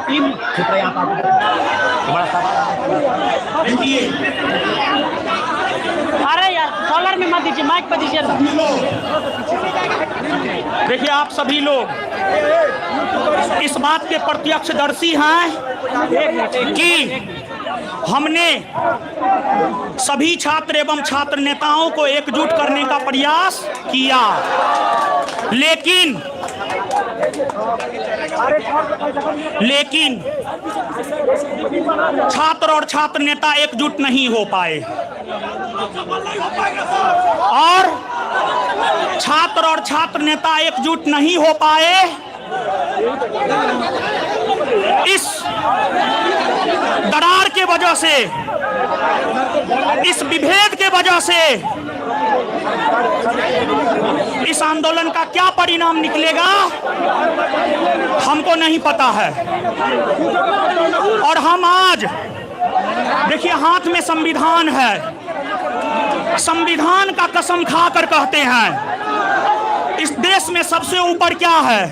Team अरे यार collar में मत दीजिए, माइक पर दीजिए। देखिए, आप सभी लोग इस बात के प्रत्यक्षदर्शी हैं कि हमने सभी छात्र एवं छात्र नेताओं को एकजुट करने का प्रयास किया, लेकिन छात्र और छात्र नेता एकजुट नहीं हो पाए और छात्र और छात्र नेता एकजुट नहीं हो पाए। इस दरार के वजह से, इस विभेद के वजह से इस आंदोलन का क्या परिणाम निकलेगा हमको नहीं पता है। और हम आज देखिए, हाथ में संविधान है, संविधान का कसम खाकर कहते हैं इस देश में सबसे ऊपर क्या है?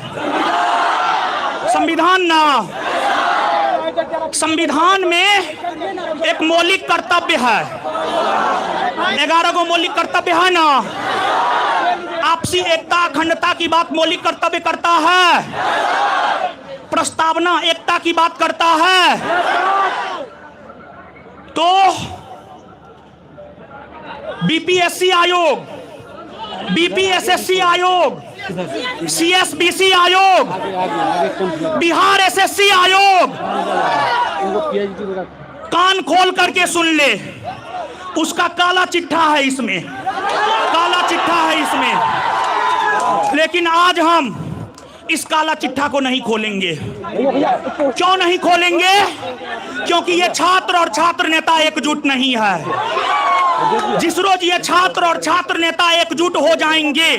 संविधान ना। संविधान में एक मौलिक कर्तव्य है, 11 गो मौलिक कर्तव्य है ना। आपसी एकता अखंडता की बात मौलिक कर्तव्य करता है, प्रस्तावना एकता की बात करता है। तो बीपीएससी आयोग, बीपीएसएससी आयोग, सीएसबीसी आयोग, बिहार एसएससी आयोग कान खोल करके सुन ले, उसका काला चिट्ठा है इसमें, काला चिट्ठा है इसमें। लेकिन आज हम इस काला चिट्ठा को नहीं खोलेंगे। क्यों नहीं खोलेंगे? क्योंकि ये छात्र और छात्र नेता एकजुट नहीं है। जिस रोज ये छात्र और छात्र नेता एकजुट हो जाएंगे,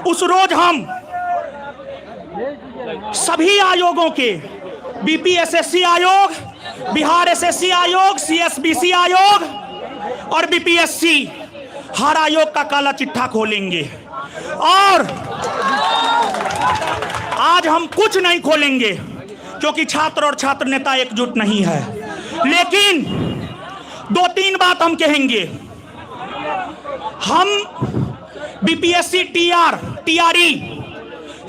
उस रोज हम सभी आयोगों के, बीपीएसएससी आयोग, बिहार एसएससी आयोग, सीएसबीसी आयोग और बीपीएससी, हर आयोग का काला चिट्ठा खोलेंगे। और आज हम कुछ नहीं खोलेंगे क्योंकि छात्र और छात्र नेता एकजुट नहीं है। लेकिन 2-3 बात हम कहेंगे। हम बीपीएससी टीआरई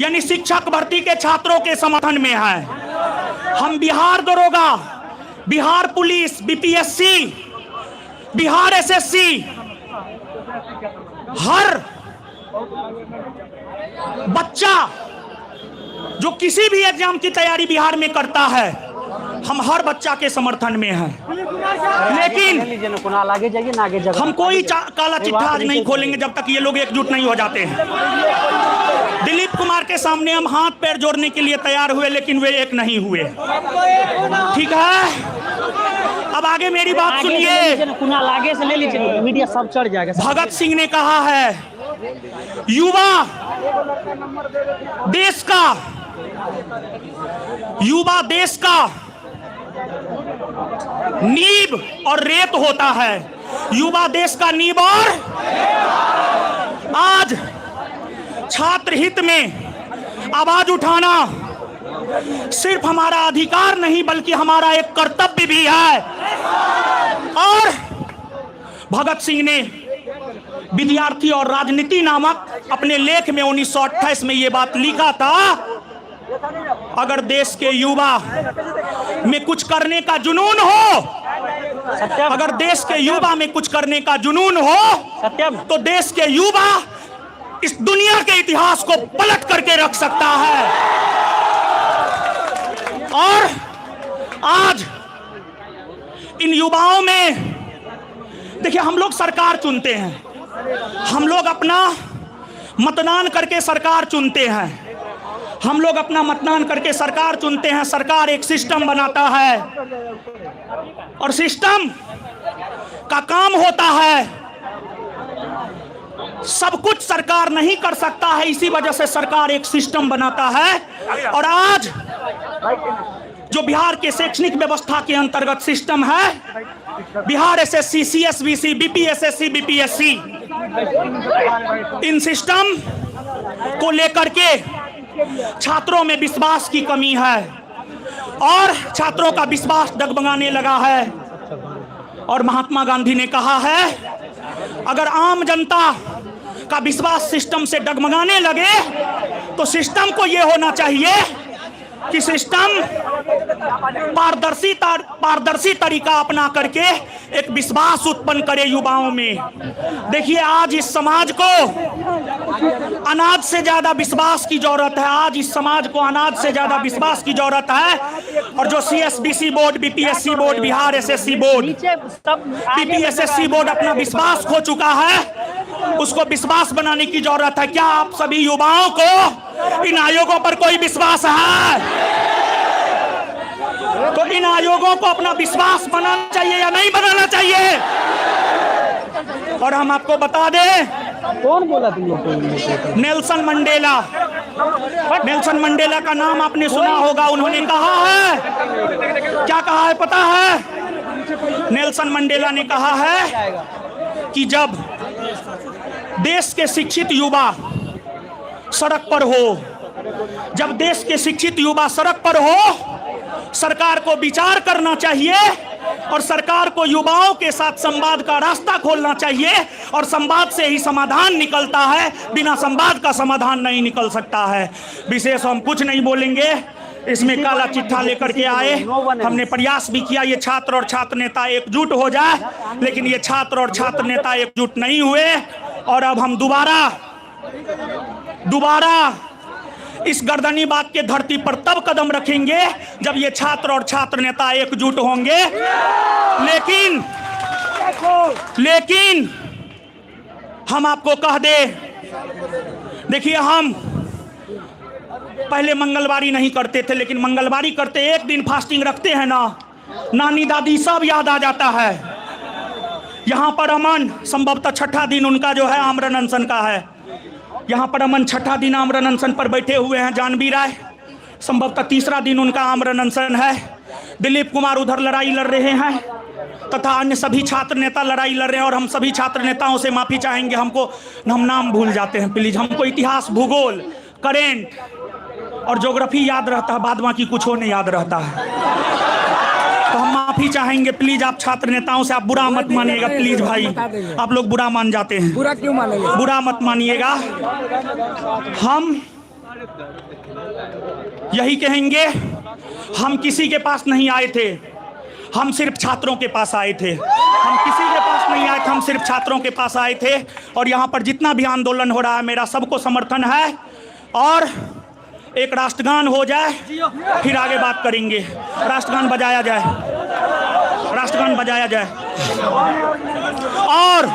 यानी शिक्षक भर्ती के छात्रों के समर्थन में हैं। हम बिहार दरोगा, Bihar police, BPSC, Bihar SSC, हर बच्चा जो किसी भी एग्जाम की तैयारी बिहार में करता है, हम हर बच्चा के समर्थन में हैं। लेकिन हम कोई काला चिट्ठा आज नहीं खोलेंगे जब तक ये लोग एकजुट नहीं हो जाते हैं। दिलीप कुमार के सामने हम हाथ पैर जोड़ने के लिए तैयार हुए, लेकिन वे एक नहीं हुए। ठीक है, अब आगे मेरी बात सुनिए। आगे से ले लीजिए, मीडिया सब चढ़ जाएगा। भगत सिंह ने कहा है, युवा देश का, युवा देश का नींव और रेत होता है। युवा देश का नींव और आज छात्र हित में आवाज उठाना सिर्फ हमारा अधिकार नहीं बल्कि हमारा एक कर्तव्य भी है। और भगत सिंह ने विद्यार्थी और राजनीति नामक अपने लेख में 1928 में ये बात लिखा था, अगर देश के युवा में कुछ करने का जुनून हो, अगर देश के युवा में कुछ करने का जुनून हो, तो देश के युवा इस दुनिया के इतिहास को पलट करके रख सकता है। और आज इन युवाओं में देखिए, हम लोग सरकार चुनते हैं, हम लोग अपना मतदान करके सरकार चुनते हैं, हम लोग अपना मतदान करके सरकार चुनते हैं। सरकार एक सिस्टम बनाता है और सिस्टम का काम होता है, सब कुछ सरकार नहीं कर सकता है, इसी वजह से सरकार एक सिस्टम बनाता है। और आज जो बिहार के शैक्षणिक व्यवस्था के अंतर्गत सिस्टम है, Bihar SSC, CSBC, BPSSC, BPSC, इन सिस्टम को लेकर के छात्रों में विश्वास की कमी है। और छात्रों का विश्वास डगमगाने लगा है। और महात्मा गांधी ने कहा है, अगर आम जनता का विश्वास सिस्टम से डगमगाने लगे तो सिस्टम को यह होना चाहिए कि सिस्टम पारदर्शी तरीका अपना करके एक विश्वास उत्पन्न करे युवाओं में। देखिए, आज इस समाज को अनाज से ज्यादा विश्वास की जरूरत है। आज इस समाज को अनाज से ज्यादा विश्वास की जरूरत है। और जो CSBC board, BPSC board, Bihar SSC board, BPSSC board अपना विश्वास खो चुका है, उसको विश्वास बनाने की जरूरत है। क्या आप सभी युवाओं को इन आयोगों पर कोई विश्वास है? तो इन आयोगों को अपना विश्वास बनाना चाहिए या नहीं बनाना चाहिए? और हम आपको बता दें, कौन बोला तुम लोग को? Nelson Mandela. नेल्सन मंडेला का नाम आपने सुना होगा। उन्होंने कहा है, क्या कहा है पता है? नेल्सन मंडेला ने कहा है कि जब देश के शिक्षित युवा सड़क पर हो, जब देश के शिक्षित युवा सड़क पर हो, सरकार को विचार करना चाहिए और सरकार को युवाओं के साथ संवाद का रास्ता खोलना चाहिए। और संवाद से ही समाधान निकलता है, बिना संवाद का समाधान नहीं निकल सकता है। विशेष हम कुछ नहीं बोलेंगे। इसमें काला चिट्ठा लेकर के आए, हमने प्रयास भी किया ये छात्र और छात्र नेता एकजुट हो जाए, लेकिन ये छात्र और छात्र नेता एकजुट नहीं हुए। और अब हम दोबारा इस गर्दनी बाग के धरती पर तब कदम रखेंगे जब ये छात्र और छात्र नेता एकजुट होंगे। लेकिन हम आपको कह दे, देखिए, हम पहले मंगलवारी नहीं करते थे, लेकिन मंगलवारी करते, एक दिन फास्टिंग रखते हैं ना, नानी दादी सब याद आ जाता है। यहाँ पर अमन संभवतः छठा दिन उनका जो है आमरण अनशन का है। यहाँ पर अमन छठा दिन आमरण अनशन पर बैठे हुए हैं। जानवी राय संभवतः तीसरा दिन उनका आमरण अनशन है। दिलीप कुमार उधर लड़ाई लड़ रहे हैं तथा अन्य सभी छात्र नेता लड़ाई लड़ रहे हैं। और हम सभी छात्र नेताओं से माफ़ी चाहेंगे, हम नाम भूल जाते हैं प्लीज़। हमको इतिहास, भूगोल, करेंट और ज्योग्राफी याद रहता है, बाद बाकी कुछ हो नहीं याद रहता है। तो हम माफ़ी चाहेंगे प्लीज़। आप छात्र नेताओं से आप बुरा मत मानिएगा प्लीज़ भाई, आप लोग बुरा मान जाते हैं। बुरा क्यों मानेंगे? बुरा मत मानिएगा। हम यही कहेंगे, हम किसी के पास नहीं आए थे, हम सिर्फ छात्रों के पास आए थे। हम किसी के पास नहीं आए थे, हम सिर्फ छात्रों के पास आए थे। और यहाँ पर जितना भी आंदोलन हो रहा है, मेरा सबको समर्थन है। और एक राष्ट्रगान हो जाए, फिर आगे बात करेंगे। राष्ट्रगान बजाया जाए, राष्ट्रगान बजाया जाए, और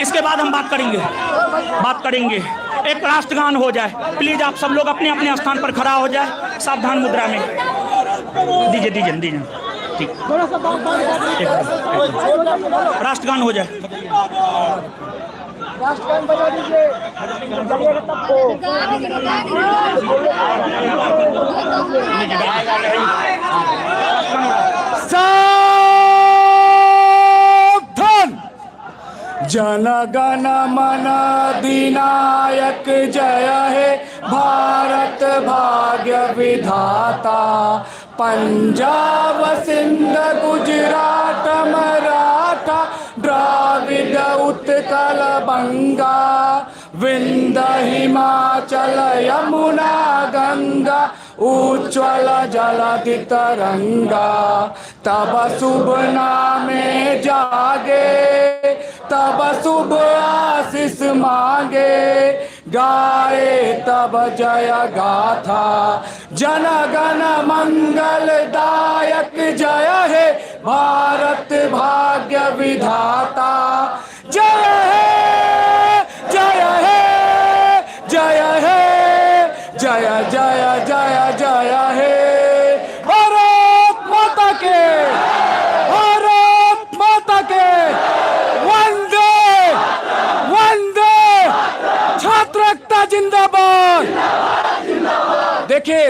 इसके बाद हम बात करेंगे। एक राष्ट्रगान हो जाए प्लीज। आप सब लोग अपने अपने स्थान पर खड़ा हो जाए, सावधान मुद्रा में। दीजिए ठीक, राष्ट्रगान हो जाए। राष्ट्रगान बजा दीजिए। सावधान। जन गण मन अधिनायक जय हे भारत भाग्य विधाता। पंजाब सिंध गुजरात मराठा द्राविड उत्कल बंगा। विंध्य हिमाचल यमुना गंगा उज्ज्वल जलधि तरंगा। तब शुभ नामे जागे, तब शुभ आशीष मांगे। गाए तब जय गाथा, जन गण मंगलदायक जय हे भारत भाग्य विधाता। जय हे जय हे जय हे जय जय जय जय हे भारत माता के, भारत माता के। वंदे वंदे छात्र एकता जिंदाबाद। देखिए,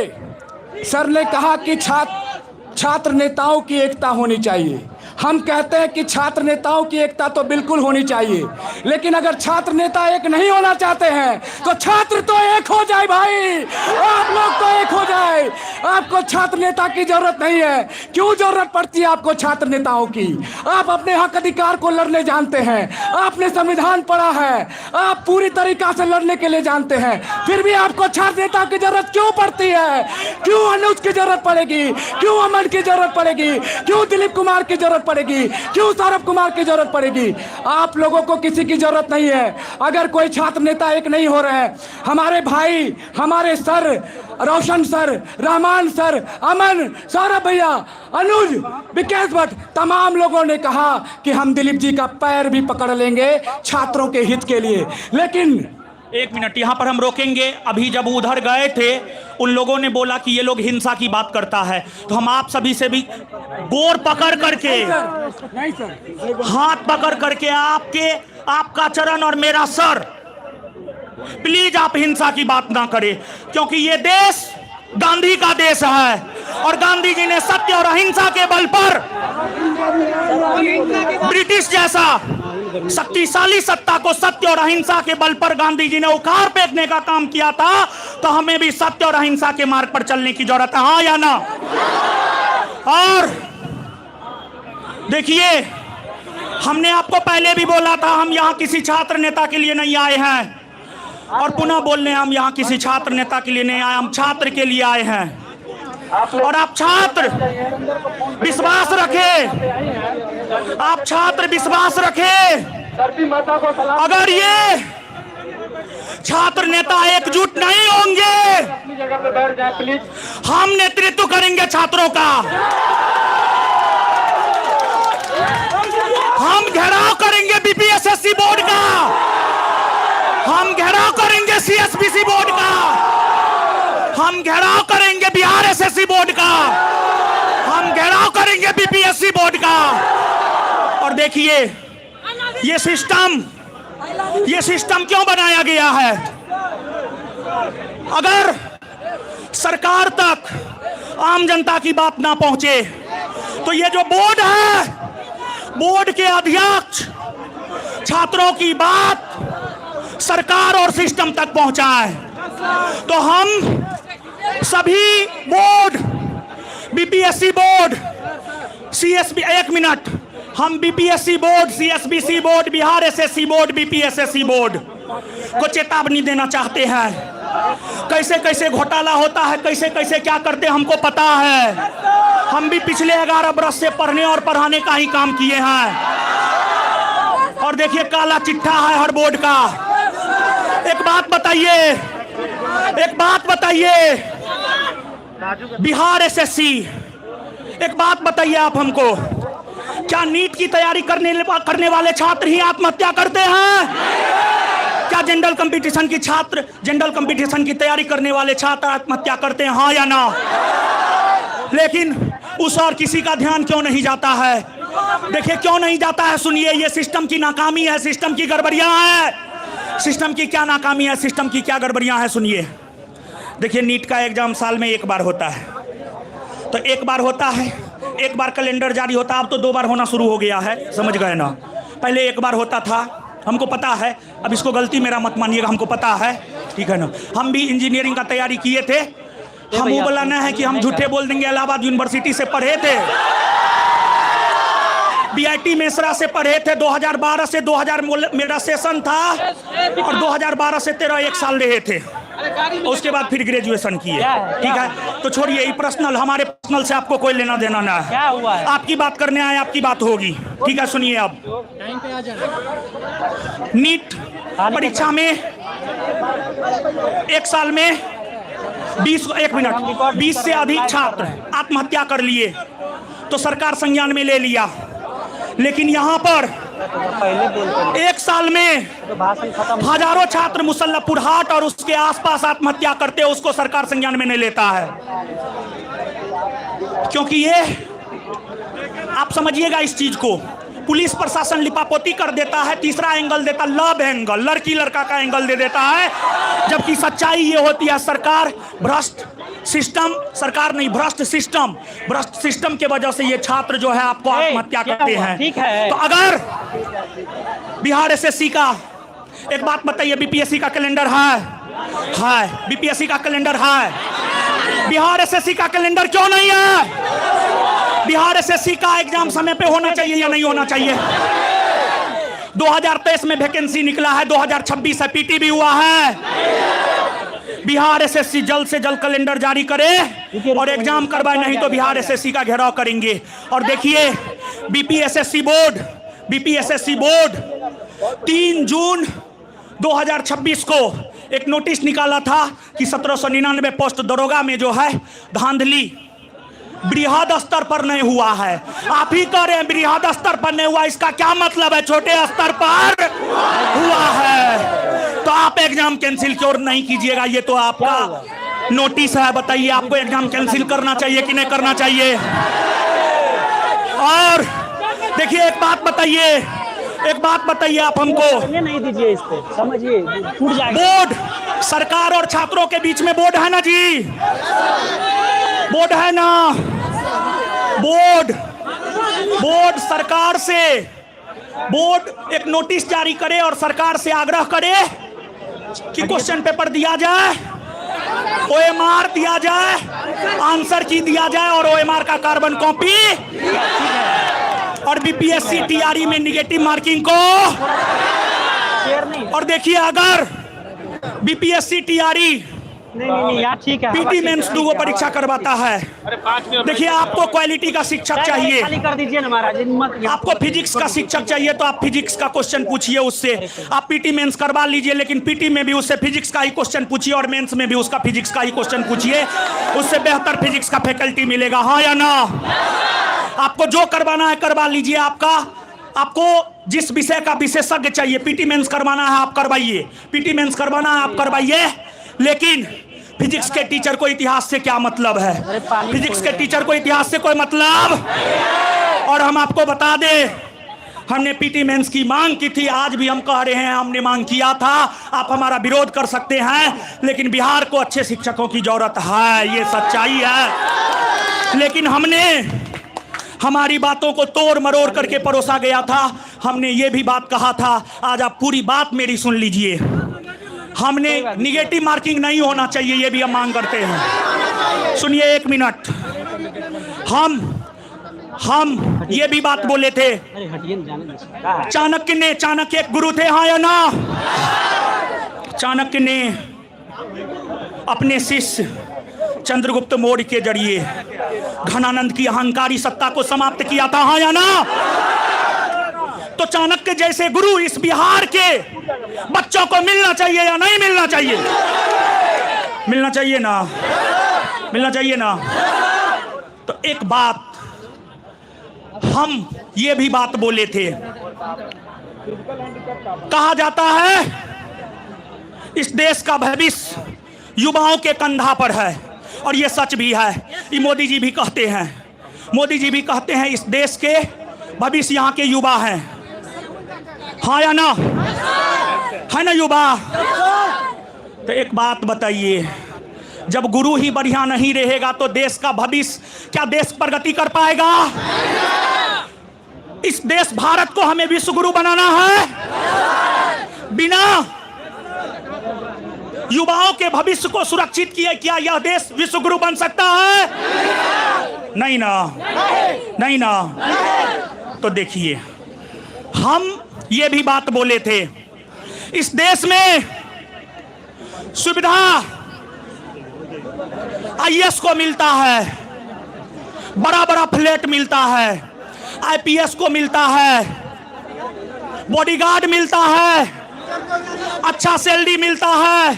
सर ने कहा कि छात्र नेताओं की एकता होनी चाहिए। हम कहते हैं कि छात्र नेताओं की एकता तो बिल्कुल होनी चाहिए, लेकिन अगर छात्र नेता एक नहीं होना चाहते हैं तो छात्र तो एक हो जाए भाई, आप लोग तो एक हो जाए। आपको छात्र नेता की जरूरत नहीं है। क्यों जरूरत पड़ती है आपको छात्र नेताओं की? आप अपने हक अधिकार को लड़ने जानते हैं, आपने संविधान पढ़ा है, आप पूरी तरीका से लड़ने के लिए जानते हैं, फिर भी आपको छात्र नेता की जरूरत क्यों पड़ती है? क्यों अनुज की जरूरत पड़ेगी? क्यों अमन की जरूरत पड़ेगी? क्यों दिलीप कुमार की जरूरत पड़ेगी? क्यों सौरभ कुमार की जरूरत पड़ेगी? आप लोगों को किसी की जरूरत नहीं है। अगर कोई छात्र नेता एक नहीं हो रहे हैं, हमारे भाई, हमारे सर, रोशन सर, रहमान सर, अमन, सौरभ भैया, अनुज, विकेश भट्ट, तमाम लोगों ने कहा कि हम दिलीप जी का पैर भी पकड़ लेंगे छात्रों के हित के लिए। लेकिन एक मिनट यहाँ पर हम रोकेंगे। अभी जब उधर गए थे उन लोगों ने बोला कि ये लोग हिंसा की बात करता है, तो हम आप सभी से भी गोर पकड़ करके, नहीं सर, हाथ पकड़ करके आपका चरण और मेरा सर, प्लीज आप हिंसा की बात ना करें, क्योंकि ये देश गांधी का देश है और गांधी जी ने सत्य और अहिंसा के बल पर ब्रिटिश जैसा शक्तिशाली सत्ता को सत्य और अहिंसा के बल पर गांधी जी ने उखाड़ फेंकने का काम किया था। तो हमें भी सत्य और अहिंसा के मार्ग पर चलने की जरूरत है, हाँ या ना? और देखिए, हमने आपको पहले भी बोला था, हम यहां किसी छात्र नेता के लिए नहीं आए हैं, और पुनः बोलने हम यहां किसी छात्र नेता के लिए नहीं आए, हम छात्र के लिए आए हैं। और आप छात्र विश्वास रखें, आप छात्र विश्वास रखें, अगर ये छात्र नेता एकजुट नहीं होंगे, हम नेतृत्व करेंगे छात्रों का, हम घेराव करेंगे बीपीएसएससी बोर्ड का, हम घेराव करेंगे सीएसबीसी बोर्ड का, हम घेराव करेंगे बिहार एसएससी बोर्ड का, हम घेराव करेंगे बीपीएससी बोर्ड का। और देखिए, ये सिस्टम क्यों बनाया गया है? अगर सरकार तक आम जनता की बात ना पहुंचे तो ये जो बोर्ड है, बोर्ड के अध्यक्ष छात्रों की बात सरकार और सिस्टम तक पहुंचाए। तो हम सभी बोर्ड, बीपीएससी बोर्ड, सीएसबी, एक मिनट, हम BPSC board, CSBC board, Bihar SSC board, BPSSC board को चेतावनी देना चाहते हैं। कैसे कैसे घोटाला होता है, कैसे कैसे क्या करते हमको पता है। हम भी पिछले 11 बरस से पढ़ने और पढ़ाने का ही काम किए हैं, और देखिए काला चिट्ठा है हर बोर्ड का। एक बात बताइए बिहार एसएससी, एक बात बताइए आप हमको, क्या नीट की तैयारी करने वाले छात्र ही आत्महत्या करते हैं? क्या जनरल कंपटीशन की तैयारी करने वाले छात्र आत्महत्या करते हैं, हाँ या ना? लेकिन उस और किसी का ध्यान क्यों नहीं जाता है? देखिए क्यों नहीं जाता है, सुनिए, ये सिस्टम की नाकामी है, सिस्टम की गड़बड़ियां हैं। सिस्टम की क्या नाकामी है, सिस्टम की क्या गड़बड़ियां हैं, सुनिए। देखिए, नीट का एग्जाम साल में एक बार होता है, तो एक बार होता है, एक बार कैलेंडर जारी होता है। अब तो 2 बार होना शुरू हो गया है, समझ गए ना? पहले एक बार होता था, हमको पता है, अब इसको गलती मेरा मत मानिएगा, हमको पता है, ठीक है ना? हम भी इंजीनियरिंग का तैयारी किए थे, हम वो बोलना है कि हम झूठे बोल देंगे, इलाहाबाद यूनिवर्सिटी से पढ़े थे, बीआईटी मेसरा से पढ़े थे, 2012 से 2000 मेरा सेशन था, और 2012 से 13 एक साल रहे थे, उसके बाद फिर ग्रेजुएशन किए, ठीक है? तो छोड़िए, पर्सनल, हमारे पर्सनल से आपको कोई लेना देना ना है। आपकी बात करने आए, आपकी बात होगी, ठीक है? सुनिए, अब नीट परीक्षा में एक साल में 20 से अधिक छात्र आत्महत्या कर लिए, तो सरकार संज्ञान में ले लिया। लेकिन यहाँ पर एक साल में हजारों छात्र मुसल्लमपुर हाट और उसके आसपास आत्महत्या करते हैं, उसको सरकार संज्ञान में नहीं लेता है, क्योंकि ये, आप समझिएगा इस चीज को, पुलिस प्रशासन लिपापोती कर देता है, तीसरा एंगल देता, लव एंगल, लड़की लड़का का एंगल दे देता है, जबकि सच्चाई ये होती है सरकार भ्रष्ट सिस्टम, सरकार नहीं, भ्रष्ट सिस्टम के वजह से ये छात्र जो है आपको आत्महत्या करते हैं। ठीक है। तो अगर बिहार एसएससी का, एक बात बताइए, बीपीएससी का कैलेंडर है, बीपीएससी का कैलेंडर है, बिहार एसएससी का कैलेंडर क्यों नहीं है? बिहार एसएससी का एग्जाम समय पे होना चाहिए या नहीं होना चाहिए? 2023 में वैकेंसी निकला है, 2026 है, पीटी भी हुआ है। बिहार एसएससी जल्द से जल्द कैलेंडर जारी करे और एग्जाम करवाए, नहीं तो बिहार एसएससी का घेराव करेंगे। और देखिए बीपीएससी बोर्ड 3 जून 2026 को एक नोटिस निकाला था कि 1799 पोस्ट दरोगा में जो है धांधली बृहद स्तर पर नहीं हुआ है। आप ही कह रहे हैं बृहद स्तर पर नहीं हुआ, इसका क्या मतलब है? छोटे स्तर पर हुआ है। तो आप एग्जाम कैंसिल क्यों नहीं कीजिएगा? ये तो आपका नोटिस है। बताइए आपको एग्जाम कैंसिल करना चाहिए कि नहीं करना चाहिए? और देखिए एक बात बताइए आप हमको, नहीं दीजिए, इस पे समझिए, टूट जाएगा। बोर्ड, सरकार और छात्रों के बीच में बोर्ड है ना जी, बोर्ड है ना, बोर्ड सरकार से, बोर्ड एक नोटिस जारी करे और सरकार से आग्रह करे कि क्वेश्चन पेपर दिया जाए, ओएमआर दिया जाए, आंसर की दिया जाए और ओएमआर का कार्बन कॉपी, और बीपीएससी टीआरई में निगेटिव मार्किंग को। और देखिए अगर बीपीएससी टीआरई नहीं यार, ठीक है, पीटी मेंस दो परीक्षा करवाता है, देखिए आपको क्वालिटी का शिक्षक चाहिए, खाली कर दीजिए ना महाराज। आपको फिजिक्स का शिक्षक चाहिए तो आप फिजिक्स का क्वेश्चन पूछिए उससे। आप पीटी मेंस करवा लीजिए, लेकिन पीटी में भी उससे फिजिक्स का ही क्वेश्चन पूछिए और मेंस में भी उसका फिजिक्स का ही क्वेश्चन पूछिए, उससे बेहतर फिजिक्स का फैकल्टी मिलेगा। हाँ या ना? आपको जो करवाना है करवा लीजिए। आपको जिस विषय का विशेषज्ञ चाहिए, पीटी मेंस करवाना है आप करवाइए, पीटी मेंस करवाना है आप करवाइए, लेकिन फिजिक्स के टीचर को इतिहास से क्या मतलब है? फिजिक्स के टीचर को इतिहास से कोई मतलब? और हम आपको बता दें, हमने पीटी मेंस की मांग की थी, आज भी हम कह रहे हैं हमने मांग किया था। आप हमारा विरोध कर सकते हैं, लेकिन बिहार को अच्छे शिक्षकों की जरूरत है, ये सच्चाई है। लेकिन हमारी बातों को तोड़ मरोड़ करके परोसा गया था। हमने ये भी बात कहा था, आज आप पूरी बात मेरी सुन लीजिए। हमने निगेटिव मार्किंग नहीं होना चाहिए, ये भी हम मांग करते हैं। सुनिए 1 मिनट। हम ये भी बात बोले थे, चाणक्य एक गुरु थे, हाँ या ना? चाणक्य ने अपने शिष्य चंद्रगुप्त मौर्य के जरिए घनानंद की अहंकारी सत्ता को समाप्त किया था, हाँ या ना? तो चाणक्य जैसे गुरु इस बिहार के बच्चों को मिलना चाहिए या नहीं मिलना चाहिए? मिलना चाहिए ना, मिलना चाहिए ना। तो एक बात हम ये भी बात बोले थे, कहा जाता है इस देश का भविष्य युवाओं के कंधा पर है, और ये सच भी है। ये मोदी जी भी कहते हैं इस देश के भविष्य यहाँ के युवा हैं, हाँ या ना? है ना युवा? तो एक बात बताइए, जब गुरु ही बढ़िया नहीं रहेगा तो देश का भविष्य, क्या देश प्रगति कर पाएगा? इस देश भारत को हमें विश्व गुरु बनाना है। बिना युवाओं के भविष्य को सुरक्षित किए क्या यह देश विश्व गुरु बन सकता है? नहीं ना, नहीं ना। तो देखिए हम ये भी बात बोले थे, इस देश में सुविधा आईएएस को मिलता है, बड़ा बड़ा फ्लैट मिलता है, आईपीएस को मिलता है, बॉडीगार्ड मिलता है, अच्छा सैलरी मिलता है।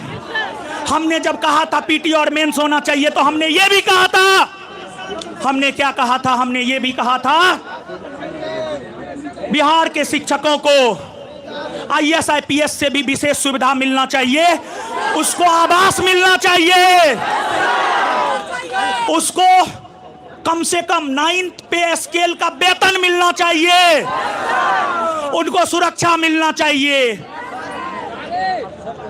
हमने जब कहा था पीटी और मेंस होना चाहिए तो हमने ये भी कहा था, हमने क्या कहा था? हमने ये भी कहा था बिहार के शिक्षकों को आईएएस आईपीएस से भी विशेष सुविधा मिलना चाहिए, उसको आवास मिलना चाहिए, उसको कम से कम 9th पे स्केल का वेतन मिलना चाहिए, उनको सुरक्षा मिलना चाहिए।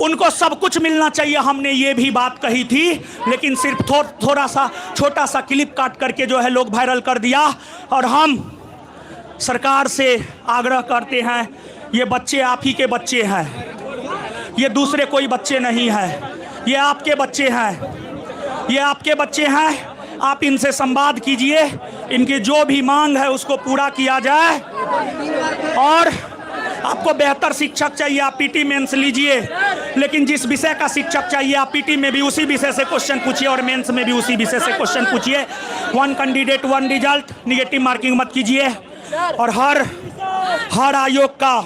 उनको सब कुछ मिलना चाहिए, हमने ये भी बात कही थी, लेकिन सिर्फ थोड़ा सा छोटा सा क्लिप काट करके जो है लोग वायरल कर दिया। और हम सरकार से आग्रह करते हैं, ये बच्चे आप ही के बच्चे हैं, ये दूसरे कोई बच्चे नहीं हैं, ये आपके बच्चे हैं, ये आपके बच्चे हैं। आप इनसे संवाद कीजिए, इनकी जो भी मांग है उसको पूरा किया जाए। और आपको बेहतर शिक्षक चाहिए, आप पीटी मेंस लीजिए, लेकिन जिस विषय का शिक्षक चाहिए आप पीटी में भी उसी विषय से क्वेश्चन पूछिए और मेंस में भी उसी विषय से क्वेश्चन पूछिए। 1 कैंडिडेट 1 रिजल्ट, निगेटिव मार्किंग मत कीजिए। और हर आयोग का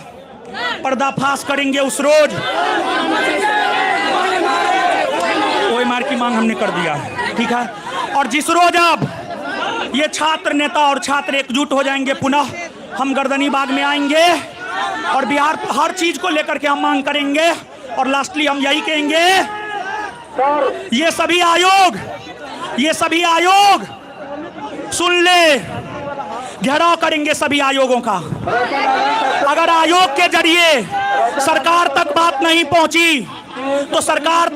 पर्दाफाश करेंगे उस रोज। वही मार की मांग हमने कर दिया है, ठीक है। और जिस रोज अब ये छात्र नेता और छात्र एकजुट हो जाएंगे, पुनः हम गर्दनी बाग में आएंगे और बिहार हर चीज को लेकर के हम मांग करेंगे। और लास्टली हम यही कहेंगे, ये सभी आयोग सुन ले, घेराव करेंगे सभी आयोगों का। अगर आयोग के जरिए सरकार तक बात नहीं पहुंची तो सरकार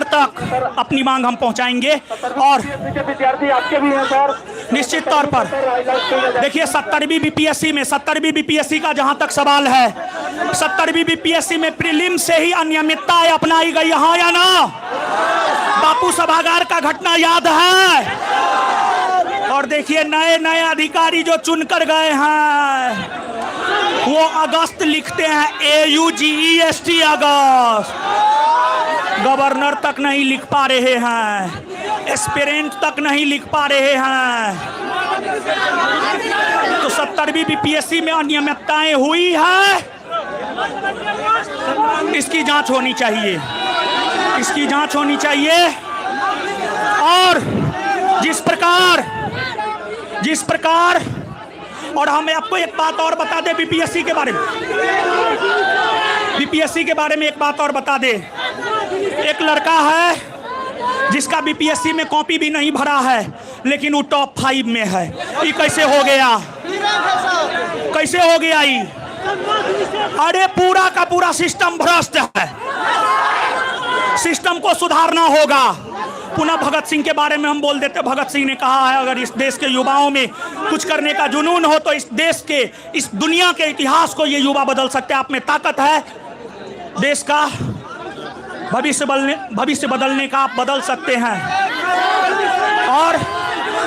तक अपनी मांग हम पहुंचाएंगे। और निश्चित तौर पर देखिए 70वीं बीपीएससी का जहां तक सवाल है, 70वीं बीपीएससी में प्रीलिम से ही अनियमितताएं अपनाई गई, हाँ या ना? बापू सभागार का घटना याद है। और देखिए नए अधिकारी जो चुनकर गए हैं वो अगस्त लिखते हैं, AUGEST अगस्त। गवर्नर तक नहीं लिख पा रहे हैं, एस्पिरेंट तक नहीं लिख पा रहे हैं। तो 70वीं बीपीएससी में अनियमितताएं हुई है, इसकी जांच होनी चाहिए, इसकी जांच होनी चाहिए। और जिस प्रकार और हमें आपको एक बात और बता दे बीपीएससी के बारे में एक बात और बता दे। एक लड़का है जिसका बीपीएससी में कॉपी भी नहीं भरा है, लेकिन वो टॉप 5 में है। ये कैसे हो गया? ये अरे पूरा का पूरा सिस्टम भ्रष्ट है, सिस्टम को सुधारना होगा। पुनः भगत सिंह के बारे में हम बोल देते। भगत सिंह ने कहा है, अगर इस देश के युवाओं में कुछ करने का जुनून हो तो इस देश के, इस दुनिया के इतिहास को ये युवा बदल सकते हैं। आप में ताकत है, देश का भविष्य बदलने का आप बदल सकते हैं। और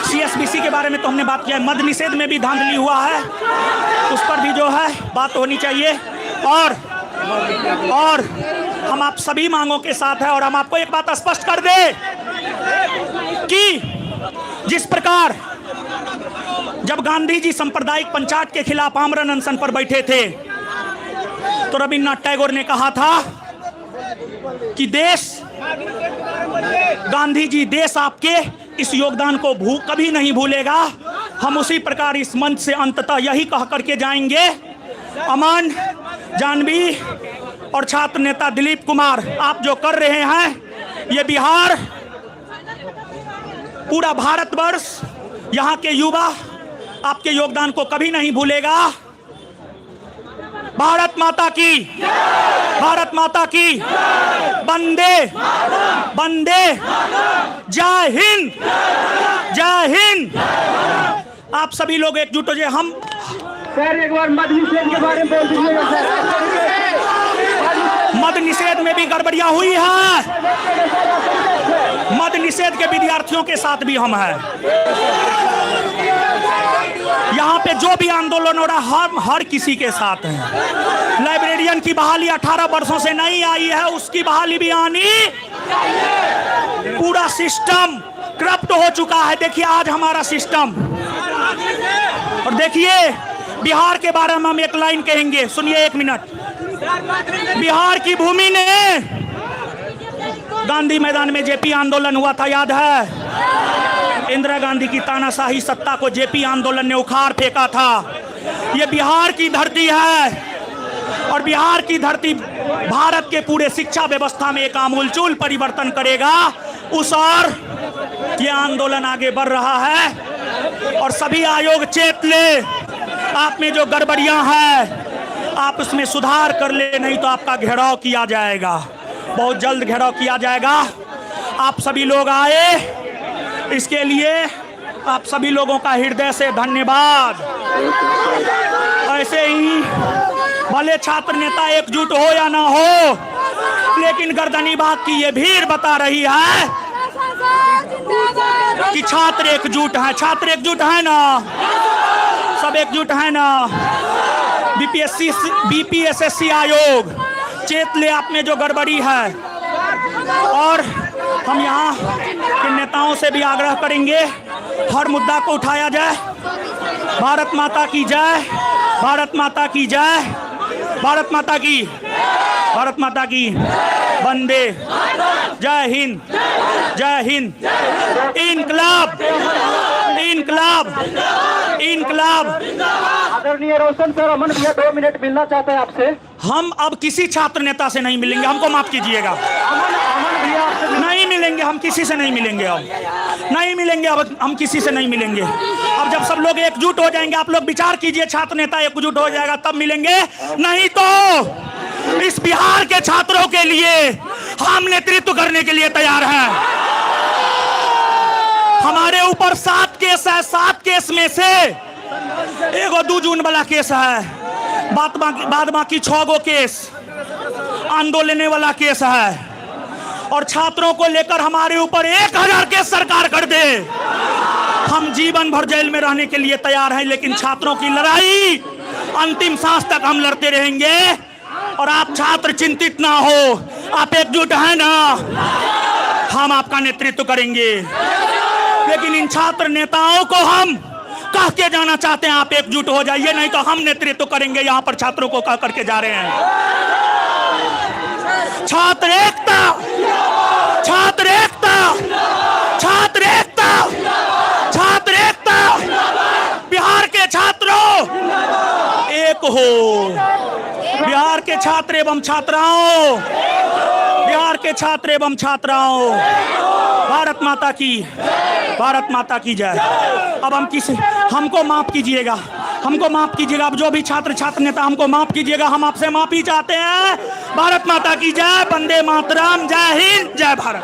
CSBC के बारे में तो हमने बात किया है, मद्य निषेध में भी धांधली हुआ है, उस पर भी जो है बात होनी चाहिए। और हम आप सभी मांगों के साथ हैं। और हम आपको एक बात स्पष्ट कर दे कि जिस प्रकार जब गांधी जी सांप्रदायिक पंचायत के खिलाफ आमरण अनशन पर बैठे थे तो रविन्द्रनाथ टैगोर ने कहा था कि गांधी जी देश आपके इस योगदान को कभी नहीं भूलेगा। हम उसी प्रकार इस मंच से अंततः यही कह करके जाएंगे, अमन, जानवी और छात्र नेता दिलीप कुमार, आप जो कर रहे हैं, ये बिहार, पूरा भारतवर्ष, यहाँ के युवा आपके योगदान को कभी नहीं भूलेगा। भारत माता की, भारत माता की, वंदे वंदे, जय हिंद, जय हिंद। आप सभी लोग एकजुट हो जाए। हम सर एक बार मद्य निषेध के बारे में बोल दीजिएगा सर। मद्य निषेध में भी गड़बड़ियां हुई हैं, मद्य निषेध के विद्यार्थियों के साथ भी हम हैं। यहाँ पे जो भी आंदोलन हो रहा है, हम हर किसी के साथ हैं। लाइब्रेरियन की बहाली 18 वर्षों से नहीं आई है, उसकी बहाली भी आनी। पूरा सिस्टम करप्ट हो चुका है। देखिए आज हमारा सिस्टम, और देखिए बिहार के बारे में हम एक लाइन कहेंगे, सुनिए 1 मिनट। बिहार की भूमि ने, गांधी मैदान में जेपी आंदोलन हुआ था, याद है? इंदिरा गांधी की तानाशाही सत्ता को जेपी आंदोलन ने उखाड़ फेंका था। ये बिहार की धरती है और बिहार की धरती भारत के पूरे शिक्षा व्यवस्था में एक आमूलचूल परिवर्तन करेगा। उस और ये आंदोलन आगे बढ़ रहा है और सभी आयोग चेत ले, आप में जो गड़बड़ियां हैं, आप उसमें सुधार कर ले, नहीं तो आपका घेराव किया जाएगा, बहुत जल्द घेराव किया जाएगा। आप सभी लोग आए, इसके लिए आप सभी लोगों का हृदय से धन्यवाद। ऐसे ही भले छात्र नेता एकजुट हो या ना हो, लेकिन गर्दनी बात की ये भीड़ बता रही है कि छात्र एकजुट हैं। छात्र एकजुट है ना, सब एकजुट है ना। बीपीएससी आयोग चेत ले, आप में जो गड़बड़ी है। और हम यहाँ के नेताओं से भी आग्रह करेंगे हर मुद्दा को उठाया जाए। भारत माता की जय, भारत माता की जय, भारत माता की, भारत माता की, वंदे, जय हिंद, जय हिंद। इनकलाब, इनकलाब, इनकलाब। आदरणीय रोशन सर, अमन भैया 2 मिनट मिलना चाहते हैं आपसे। हम अब किसी छात्र नेता से नहीं मिलेंगे, हमको माफ कीजिएगा। अमन भैया आपसे नहीं मिलेंगे, हम किसी से नहीं मिलेंगे, अब नहीं मिलेंगे, अब हम किसी से नहीं मिलेंगे। अब जब सब लोग एकजुट हो जाएंगे, आप लोग विचार कीजिए, छात्र नेता एकजुट हो जाएगा तब मिलेंगे, नहीं तो इस बिहार के छात्रों के लिए हम नेतृत्व करने के लिए तैयार हैं। हमारे ऊपर 7 केस है, 7 केस में से एगो 2 जून वाला केस है, बाद बाकी 6 गो केस आंदोलन वाला केस है। और छात्रों को लेकर हमारे ऊपर 1000 केस सरकार कर दे, हम जीवन भर जेल में रहने के लिए तैयार हैं, लेकिन छात्रों की लड़ाई अंतिम सांस तक हम लड़ते रहेंगे। और आप छात्र चिंतित ना हो, आप एकजुट हैं ना, हम आपका नेतृत्व करेंगे। लेकिन इन छात्र नेताओं को हम कह के जाना चाहते हैं, आप एकजुट हो जाइए, नहीं तो हम नेतृत्व करेंगे। यहाँ पर छात्रों को कह करके जा रहे हैं, छात्र एकता, छात्र एकता, छात्र एकता, छात्र एकता। बिहार के छात्रों एक हो, बिहार के छात्र एवं छात्राओं, बिहार के छात्र एवं छात्राओं, भारत माता की, भारत माता की जय। अब हम हमको माफ कीजिएगा, हमको माफ कीजिएगा। अब जो भी छात्र नेता हमको माफ कीजिएगा, हम आपसे माफी चाहते हैं। भारत माता की जय, वंदे मातरम, जय हिंद, जय भारत।